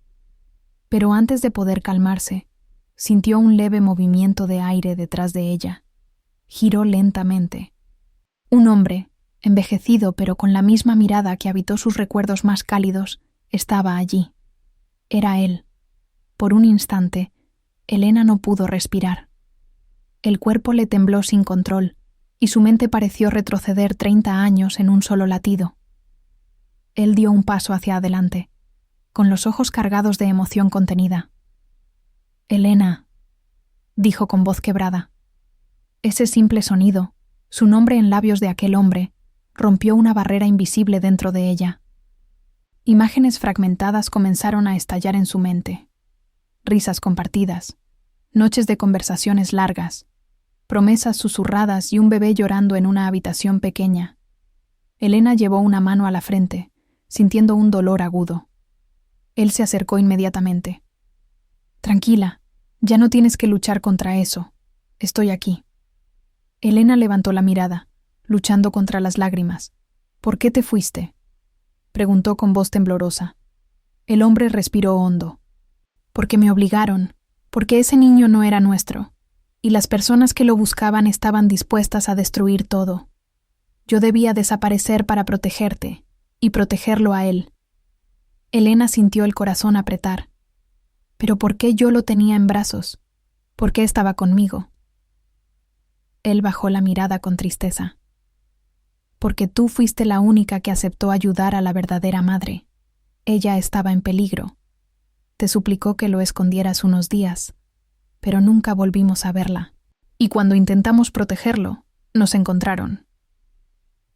Pero antes de poder calmarse, sintió un leve movimiento de aire detrás de ella. Giró lentamente. Un hombre, envejecido pero con la misma mirada que habitó sus recuerdos más cálidos, estaba allí. Era él. Por un instante, Elena no pudo respirar. El cuerpo le tembló sin control, y su mente pareció retroceder 30 años en un solo latido. Él dio un paso hacia adelante, con los ojos cargados de emoción contenida. «Elena», dijo con voz quebrada. Ese simple sonido, su nombre en labios de aquel hombre, rompió una barrera invisible dentro de ella. Imágenes fragmentadas comenzaron a estallar en su mente. Risas compartidas, noches de conversaciones largas, promesas susurradas y un bebé llorando en una habitación pequeña. Elena llevó una mano a la frente, sintiendo un dolor agudo. Él se acercó inmediatamente. «Tranquila, ya no tienes que luchar contra eso. Estoy aquí». Elena levantó la mirada, luchando contra las lágrimas. «¿Por qué te fuiste?», preguntó con voz temblorosa. El hombre respiró hondo. «Porque me obligaron, porque ese niño no era nuestro, y las personas que lo buscaban estaban dispuestas a destruir todo. Yo debía desaparecer para protegerte, y protegerlo a él». Elena sintió el corazón apretar. «¿Pero por qué yo lo tenía en brazos? ¿Por qué estaba conmigo?». Él bajó la mirada con tristeza. «Porque tú fuiste la única que aceptó ayudar a la verdadera madre. Ella estaba en peligro. Te suplicó que lo escondieras unos días, pero nunca volvimos a verla. Y cuando intentamos protegerlo, nos encontraron».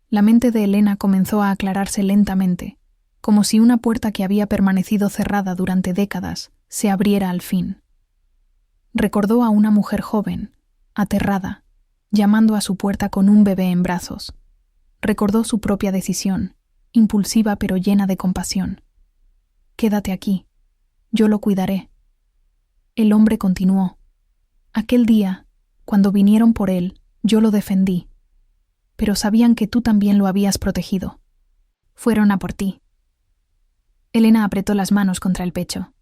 La mente de Elena comenzó a aclararse lentamente, como si una puerta que había permanecido cerrada durante décadas se abriera al fin. Recordó a una mujer joven, aterrada, llamando a su puerta con un bebé en brazos. Recordó su propia decisión, impulsiva pero llena de compasión. «Quédate aquí, yo lo cuidaré». El hombre continuó. «Aquel día, cuando vinieron por él, yo lo defendí, pero sabían que tú también lo habías protegido. Fueron a por ti». Elena apretó las manos contra el pecho.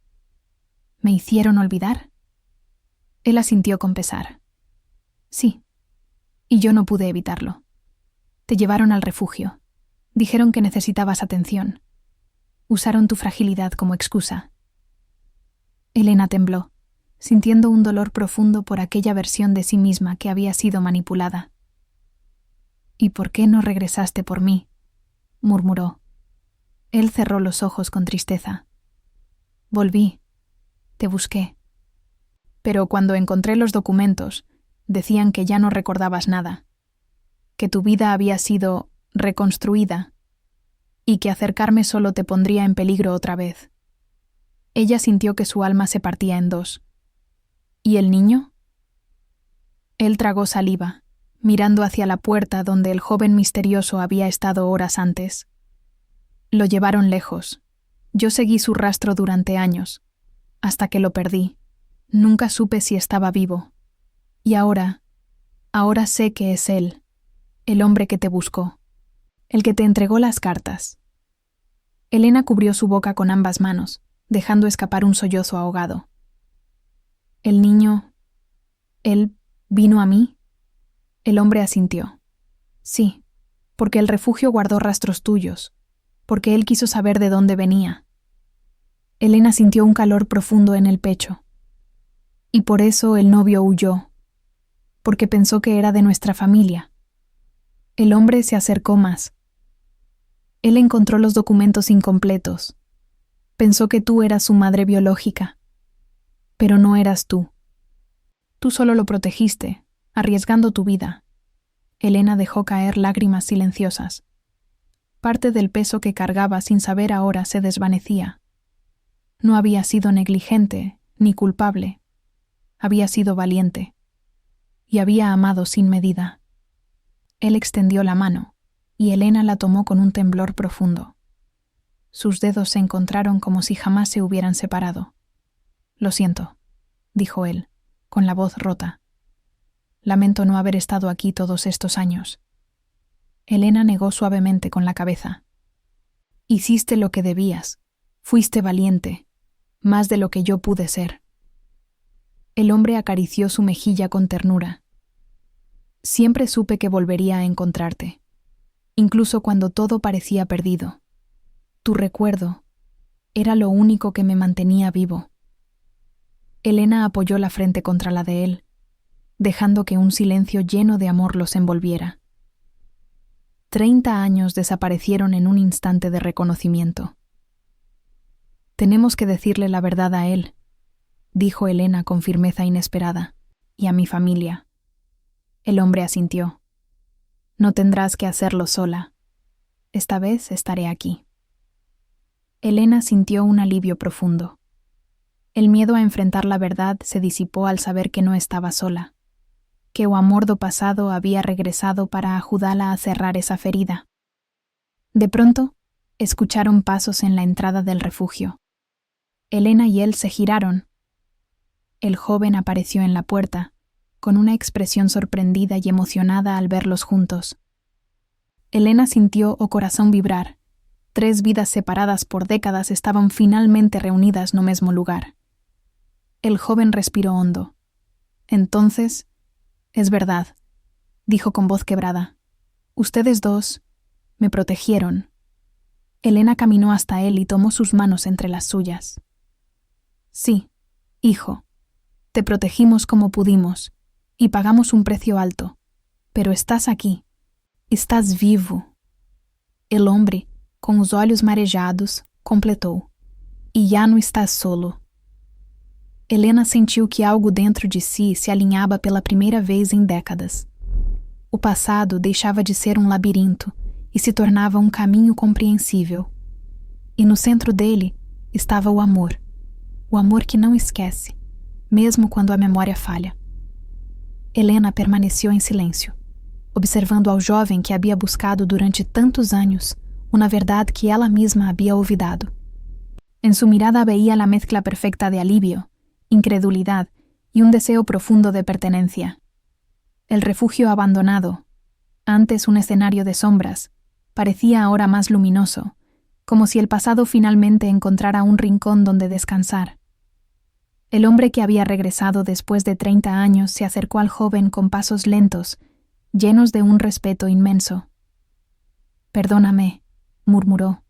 «¿Me hicieron olvidar?». Él asintió con pesar. «Sí, y yo no pude evitarlo. Te llevaron al refugio. Dijeron que necesitabas atención. Usaron tu fragilidad como excusa». Elena tembló, sintiendo un dolor profundo por aquella versión de sí misma que había sido manipulada. «¿Y por qué no regresaste por mí?», murmuró. Él cerró los ojos con tristeza. «Volví. Te busqué. Pero cuando encontré los documentos, decían que ya no recordabas nada, que tu vida había sido reconstruida y que acercarme solo te pondría en peligro otra vez». Ella sintió que su alma se partía en dos. «¿Y el niño?». Él tragó saliva, mirando hacia la puerta donde el joven misterioso había estado horas antes. «Lo llevaron lejos. Yo seguí su rastro durante años, hasta que lo perdí, Nunca supe si estaba vivo. Y ahora sé que es él, el hombre que te buscó, el que te entregó las cartas. Elena cubrió su boca con ambas manos, dejando escapar un sollozo ahogado. El niño... ¿Él vino a mí? El hombre asintió. Sí, porque el refugio guardó rastros tuyos, porque él quiso saber de dónde venía. Elena sintió un calor profundo en el pecho. Y por eso el novio huyó, porque pensó que era de nuestra familia. El hombre se acercó más. Él encontró los documentos incompletos. Pensó que tú eras su madre biológica. Pero no eras tú. Tú solo lo protegiste, arriesgando tu vida. Elena dejó caer lágrimas silenciosas. Parte del peso que cargaba sin saber ahora se desvanecía. No había sido negligente ni culpable. Había sido valiente. Y había amado sin medida. Él extendió la mano, y Elena la tomó con un temblor profundo. Sus dedos se encontraron como si jamás se hubieran separado. Lo siento, dijo él, con la voz rota. Lamento no haber estado aquí todos estos años. Elena negó suavemente con la cabeza. Hiciste lo que debías. Fuiste valiente, más de lo que yo pude ser. El hombre acarició su mejilla con ternura. Siempre supe que volvería a encontrarte, incluso cuando todo parecía perdido. Tu recuerdo era lo único que me mantenía vivo. Elena apoyó la frente contra la de él, dejando que un silencio lleno de amor los envolviera. 30 años desaparecieron en un instante de reconocimiento. Tenemos que decirle la verdad a él, dijo Elena con firmeza inesperada, y a mi familia. El hombre asintió. No tendrás que hacerlo sola. Esta vez estaré aquí. Elena sintió un alivio profundo. El miedo a enfrentar la verdad se disipó al saber que no estaba sola, que o amor do pasado había regresado para ayudarla a cerrar esa ferida. De pronto, escucharon pasos en la entrada del refugio. Elena y él se giraron. El joven apareció en la puerta, con una expresión sorprendida y emocionada al verlos juntos. Elena sintió o corazón vibrar. 3 vidas separadas por décadas estaban finalmente reunidas no mesmo lugar. El joven respiró hondo. Entonces, es verdad, dijo con voz quebrada. Ustedes dos me protegieron. Elena caminó hasta él y tomó sus manos entre las suyas. Sí, hijo, te protegimos como pudimos y pagamos un precio alto, pero estás aquí, estás vivo. El hombre, com os olhos marejados, completou. E já não estás solo. Elena sentiu que algo dentro de si se alinhava pela primeira vez em décadas. O passado deixava de ser um labirinto e se tornava um caminho compreensível. E no centro dele estava o amor que não esquece, mesmo quando a memória falha. Elena permaneceu em silêncio, observando ao jovem que havia buscado durante tantos anos una verdad que ella misma había olvidado. En su mirada veía la mezcla perfecta de alivio, incredulidad y un deseo profundo de pertenencia. El refugio abandonado, antes un escenario de sombras, parecía ahora más luminoso, como si el pasado finalmente encontrara un rincón donde descansar. El hombre que había regresado después de 30 años se acercó al joven con pasos lentos, llenos de un respeto inmenso. «Perdóname», murmuró.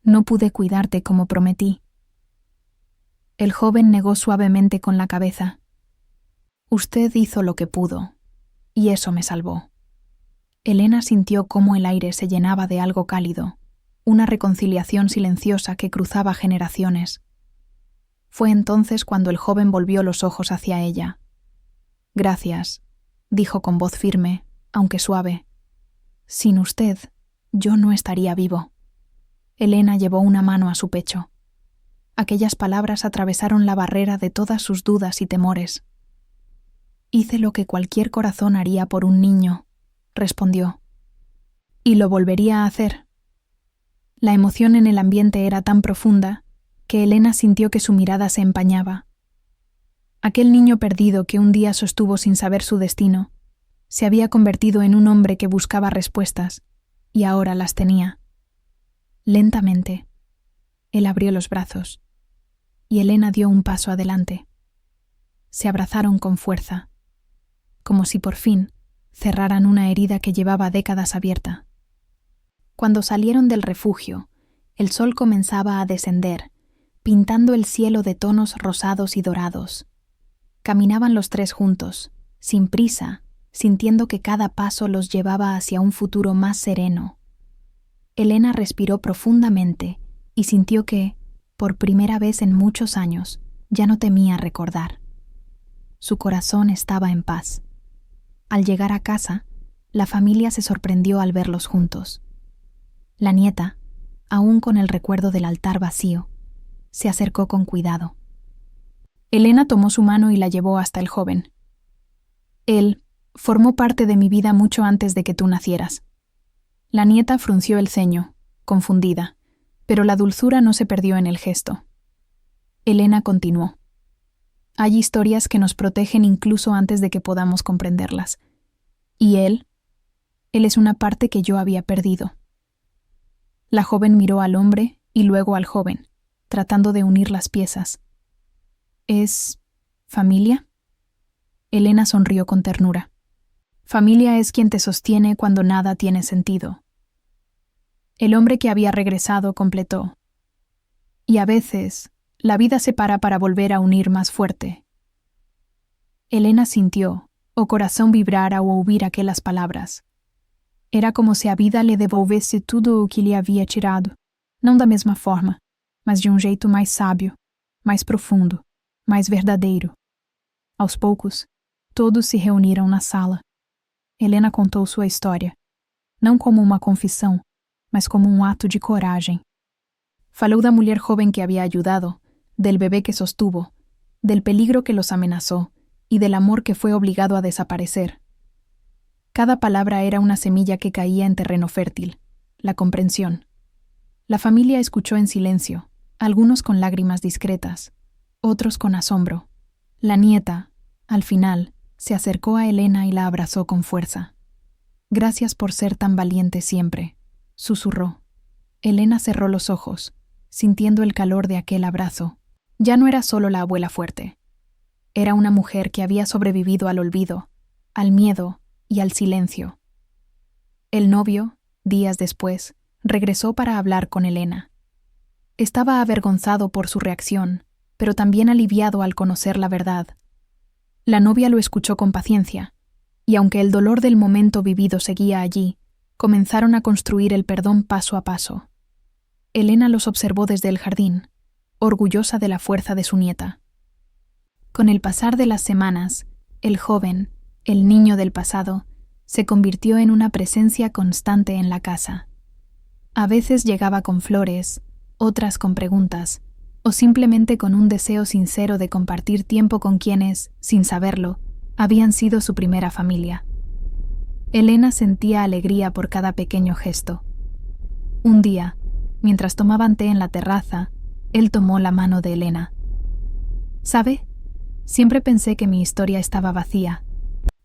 «No pude cuidarte como prometí». El joven negó suavemente con la cabeza. «Usted hizo lo que pudo, y eso me salvó». Elena sintió cómo el aire se llenaba de algo cálido, una reconciliación silenciosa que cruzaba generaciones. Fue entonces cuando el joven volvió los ojos hacia ella. «Gracias», dijo con voz firme, aunque suave. «Sin usted, yo no estaría vivo». Elena llevó una mano a su pecho. Aquellas palabras atravesaron la barrera de todas sus dudas y temores. «Hice lo que cualquier corazón haría por un niño», respondió. «Y lo volvería a hacer». La emoción en el ambiente era tan profunda que Elena sintió que su mirada se empañaba. Aquel niño perdido que un día sostuvo sin saber su destino, se había convertido en un hombre que buscaba respuestas, y ahora las tenía. Lentamente, él abrió los brazos, y Elena dio un paso adelante. Se abrazaron con fuerza, como si por fin cerraran una herida que llevaba décadas abierta. Cuando salieron del refugio, el sol comenzaba a descender, pintando el cielo de tonos rosados y dorados. Caminaban los tres juntos, sin prisa, sintiendo que cada paso los llevaba hacia un futuro más sereno. Elena respiró profundamente y sintió que, por primera vez en muchos años, ya no temía recordar. Su corazón estaba en paz. Al llegar a casa, la familia se sorprendió al verlos juntos. La nieta, aún con el recuerdo del altar vacío, se acercó con cuidado. Elena tomó su mano y la llevó hasta el joven. Él formó parte de mi vida mucho antes de que tú nacieras. La nieta frunció el ceño, confundida, pero la dulzura no se perdió en el gesto. Elena continuó. Hay historias que nos protegen incluso antes de que podamos comprenderlas. ¿Y él? Él es una parte que yo había perdido. La joven miró al hombre y luego al joven, tratando de unir las piezas. ¿Es familia? Elena sonrió con ternura. Familia es quien te sostiene cuando nada tiene sentido. El hombre que había regresado completó. Y a veces, la vida se para volver a unir más fuerte. Elena sintió, o coração vibrar ao ouvir aquelas palavras. Era como se a vida lhe devolvesse tudo o que lhe havia tirado, não da mesma forma, mas de um jeito mais sábio, mais profundo, mais verdadeiro. Aos poucos, todos se reuniram na sala. Elena contou sua história, não como uma confissão, mas como um ato de coragem. Falou da mulher joven que había ayudado, del bebé que sostuvo, del peligro que los amenazó y del amor que fue obligado a desaparecer. Cada palabra era una semilla que caía en terreno fértil, la comprensión. La familia escuchó en silencio, algunos con lágrimas discretas, otros con asombro. La nieta, al final, se acercó a Elena y la abrazó con fuerza. Gracias por ser tan valiente siempre, susurró. Elena cerró los ojos, sintiendo el calor de aquel abrazo. Ya no era solo la abuela fuerte. Era una mujer que había sobrevivido al olvido, al miedo y al silencio. El novio, días después, regresó para hablar con Elena. Estaba avergonzado por su reacción, pero también aliviado al conocer la verdad. La novia lo escuchó con paciencia, y aunque el dolor del momento vivido seguía allí, comenzaron a construir el perdón paso a paso. Elena los observó desde el jardín, orgullosa de la fuerza de su nieta. Con el pasar de las semanas, el joven, el niño del pasado, se convirtió en una presencia constante en la casa. A veces llegaba con flores, otras con preguntas, o simplemente con un deseo sincero de compartir tiempo con quienes, sin saberlo, habían sido su primera familia. Elena sentía alegría por cada pequeño gesto. Un día, mientras tomaban té en la terraza, él tomó la mano de Elena. ¿Sabe? Siempre pensé que mi historia estaba vacía.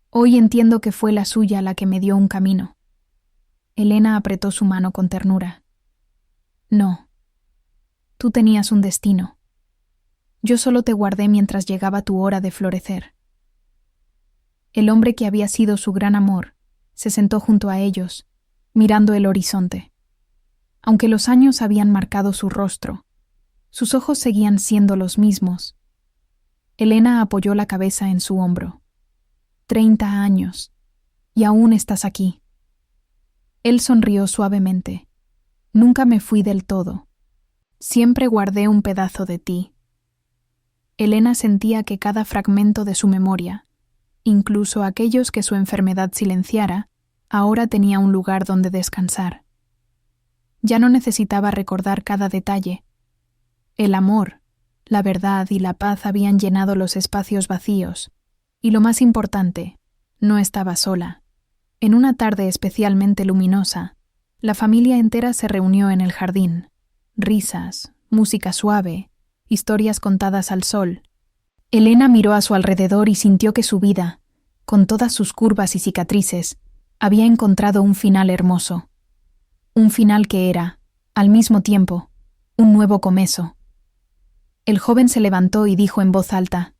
Hoy entiendo que fue la suya la que me dio un camino. Elena apretó su mano con ternura. No. Tú tenías un destino. Yo solo te guardé mientras llegaba tu hora de florecer. El hombre que había sido su gran amor se sentó junto a ellos, mirando el horizonte. Aunque los años habían marcado su rostro, sus ojos seguían siendo los mismos. Elena apoyó la cabeza en su hombro. 30 años, y aún estás aquí. Él sonrió suavemente. Nunca me fui del todo. Siempre guardé un pedazo de ti. Elena sentía que cada fragmento de su memoria, incluso aquellos que su enfermedad silenciara, ahora tenía un lugar donde descansar. Ya no necesitaba recordar cada detalle. El amor, la verdad y la paz habían llenado los espacios vacíos, y lo más importante, no estaba sola. En una tarde especialmente luminosa, la familia entera se reunió en el jardín. Risas, música suave, historias contadas al sol. Elena miró a su alrededor y sintió que su vida, con todas sus curvas y cicatrices, había encontrado un final hermoso. Un final que era, al mismo tiempo, un nuevo comienzo. El joven se levantó y dijo en voz alta: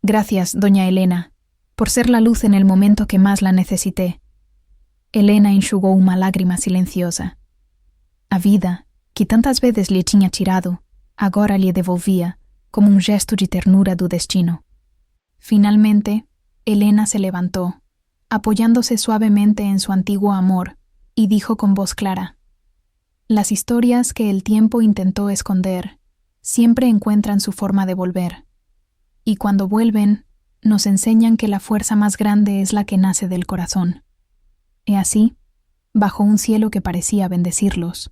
«Gracias, doña Elena, por ser la luz en el momento que más la necesité». Elena enxugó una lágrima silenciosa. A vida, que tantas veces lhe tinha tirado, agora lhe devolvía, como un gesto de ternura do destino. Finalmente, Elena se levantó, apoyándose suavemente en su antiguo amor, y dijo con voz clara: «Las historias que el tiempo intentó esconder siempre encuentran su forma de volver, y cuando vuelven, nos enseñan que la fuerza más grande es la que nace del corazón». Y así, bajo un cielo que parecía bendecirlos,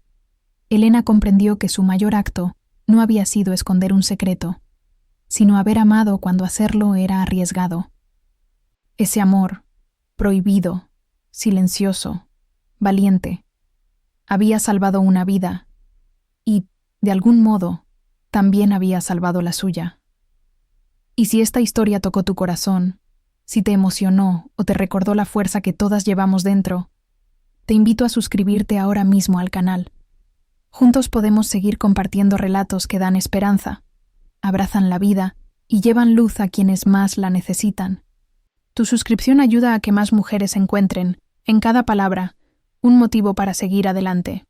Elena comprendió que su mayor acto no había sido esconder un secreto, sino haber amado cuando hacerlo era arriesgado. Ese amor, prohibido, silencioso, valiente, había salvado una vida y, de algún modo, también había salvado la suya. Y si esta historia tocó tu corazón, si te emocionó o te recordó la fuerza que todas llevamos dentro, te invito a suscribirte ahora mismo al canal. Juntos podemos seguir compartiendo relatos que dan esperanza, abrazan la vida y llevan luz a quienes más la necesitan. Tu suscripción ayuda a que más mujeres encuentren, en cada palabra, un motivo para seguir adelante.